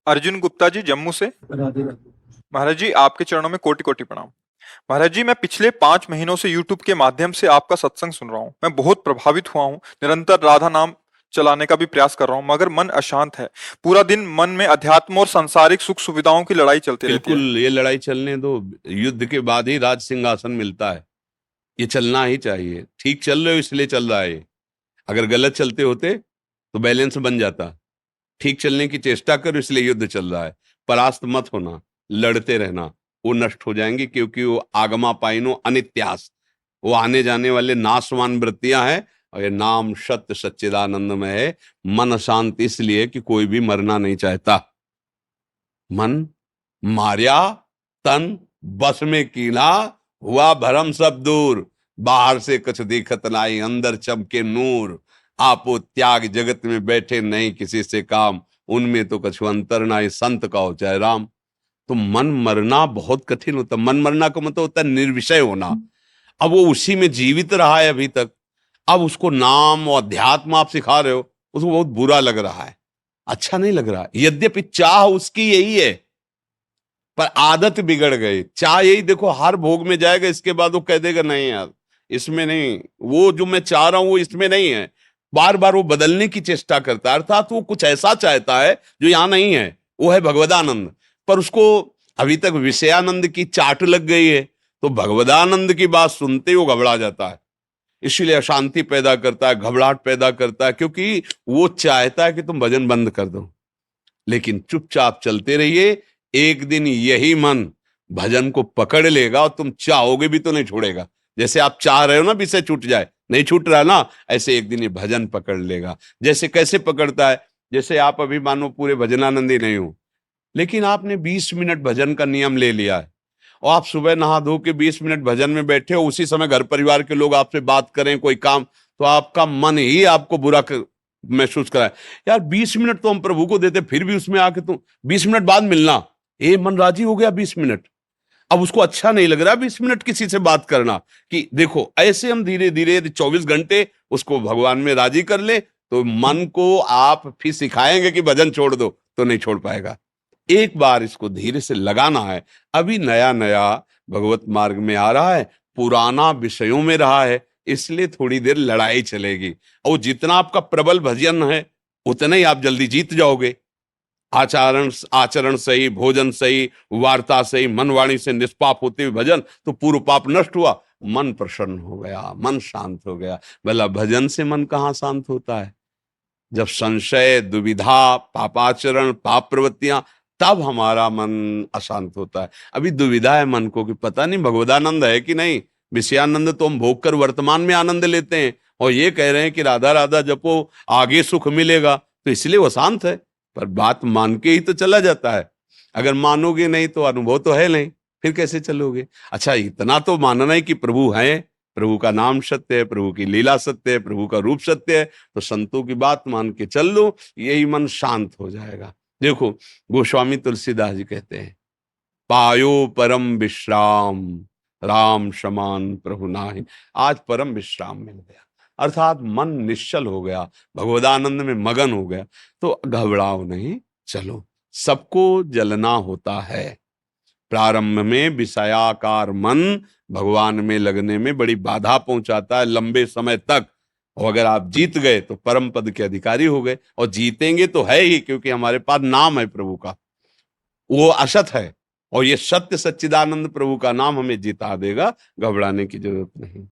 अर्जुन गुप्ता जी, जम्मू से। महाराज जी, आपके चरणों में कोटि कोटि प्रणाम। महाराज जी, मैं पिछले 5 महीनों से यूट्यूब के माध्यम से आपका सत्संग सुन रहा हूँ। मैं बहुत प्रभावित हुआ हूँ। निरंतर राधा नाम चलाने का भी प्रयास कर रहा हूँ, मगर मन अशांत है। पूरा दिन मन में अध्यात्म और सांसारिक सुख सुविधाओं की लड़ाई चलती रहती बिल्कुल, है। ये लड़ाई चलने दो। युद्ध के बाद ही राज सिंहासन मिलता है। ये चलना ही चाहिए। ठीक चल रहे हो इसलिए चल रहा है ये। अगर गलत चलते होते तो बैलेंस बन जाता। ठीक चलने की चेष्टा करो इसलिए युद्ध चल रहा है। परास्त मत होना, लड़ते रहना। वो नष्ट हो जाएंगे क्योंकि वो आगमा पाइनो अनित्यास, वो आने जाने वाले नाशवान वृत्तियां हैं। और ये नाम सत्य सच्चिदानंदमय है। मन शांत इसलिए कि कोई भी मरना नहीं चाहता। मन मार्या, तन बस में कीना, हुआ भरम सब दूर। बाहर से कुछ दिखत नाई, अंदर चमके नूर। आपो त्याग जगत में बैठे नहीं किसी से काम, उनमें तो कुछ अंतर नाई, संत का हो चाहे राम। तो मन मरना बहुत कठिन होता। मन मरना का मतलब होता है निर्विषय होना। अब वो उसी में जीवित रहा है अभी तक। अब उसको नाम और अध्यात्म आप सिखा रहे हो, उसको बहुत बुरा लग रहा है, अच्छा नहीं लग रहा। यद्यपि चाह उसकी यही है, पर आदत बिगड़ गई। चाह यही, देखो हर भोग में जाएगा, इसके बाद वो कह देगा नहीं यार इसमें नहीं, वो जो मैं चाह रहा हूं वो इसमें नहीं है। बार बार वो बदलने की चेष्टा करता है, अर्थात वो कुछ ऐसा चाहता है जो यहां नहीं है। वो है भगवदानंद, पर उसको अभी तक विषयानंद की चाट लग गई है। तो भगवदानंद की बात सुनते ही वो घबरा जाता है। इसीलिए अशांति पैदा करता है, घबराहट पैदा करता है, क्योंकि वो चाहता है कि तुम भजन बंद कर दो। लेकिन चुपचाप चलते रहिए, एक दिन यही मन भजन को पकड़ लेगा और तुम चाहोगे भी तो नहीं छोड़ेगा। जैसे आप चाह रहे हो ना विषय छूट जाए, नहीं छूट रहा ना, ऐसे एक दिन ये भजन पकड़ लेगा। जैसे कैसे पकड़ता है, जैसे आप अभी मानो पूरे भजनानंदी नहीं हो, लेकिन आपने 20 मिनट भजन का नियम ले लिया है, और आप सुबह नहा धो के 20 मिनट भजन में बैठे हो, उसी समय घर परिवार के लोग आपसे बात करें कोई काम, तो आपका मन ही आपको महसूस कराए। यार 20 मिनट तो हम प्रभु को देते, फिर भी उसमें आके तुम 20 मिनट बाद मिलना, ये मन राजी हो गया 20 मिनट। अब उसको अच्छा नहीं लग रहा 20 मिनट किसी से बात करना। कि देखो ऐसे हम धीरे धीरे 24 घंटे उसको भगवान में राजी कर ले, तो मन को आप फिर सिखाएंगे कि भजन छोड़ दो, तो नहीं छोड़ पाएगा। एक बार इसको धीरे से लगाना है। अभी नया नया भगवत मार्ग में आ रहा है, पुराना विषयों में रहा है, इसलिए थोड़ी देर लड़ाई चलेगी। और जितना आपका प्रबल भजन है उतना ही आप जल्दी जीत जाओगे। आचरण आचरण सही, भोजन सही, वार्ता सही, मन वाणी से निष्पाप होते हुए भजन, तो पूर्व पाप नष्ट हुआ, मन प्रसन्न हो गया, मन शांत हो गया। भला भजन से मन कहाँ शांत होता है? जब संशय, दुविधा, पापाचरण, पाप प्रवृत्तियां, तब हमारा मन अशांत होता है। अभी दुविधा है मन को कि पता नहीं भगवदानंद है कि नहीं। विषयानंद तो हम भोग कर वर्तमान में आनंद लेते हैं, और ये कह रहे हैं कि राधा राधा जपो आगे सुख मिलेगा, तो इसलिए वो शांत है। पर बात मान के ही तो चला जाता है। अगर मानोगे नहीं तो अनुभव तो है नहीं, फिर कैसे चलोगे? अच्छा, इतना तो मानना है कि प्रभु है, प्रभु का नाम सत्य है, प्रभु की लीला सत्य है, प्रभु का रूप सत्य है, तो संतों की बात मान के चल लो, यही मन शांत हो जाएगा। देखो गोस्वामी तुलसीदास जी कहते हैं, पायो परम विश्राम, राम समान प्रभु नाहि। आज परम विश्राम मिल गया, अर्थात मन निश्चल हो गया, भगवदानंद में मगन हो गया। तो घबराओ नहीं, चलो। सबको जलना होता है। प्रारंभ में विषयाकार मन भगवान में लगने में बड़ी बाधा पहुंचाता है लंबे समय तक। और अगर आप जीत गए तो परम पद के अधिकारी हो गए, और जीतेंगे तो है ही, क्योंकि हमारे पास नाम है प्रभु का, वो असत है, और ये सत्य सच्चिदानंद प्रभु का नाम हमें जिता देगा। घबराने की जरूरत नहीं।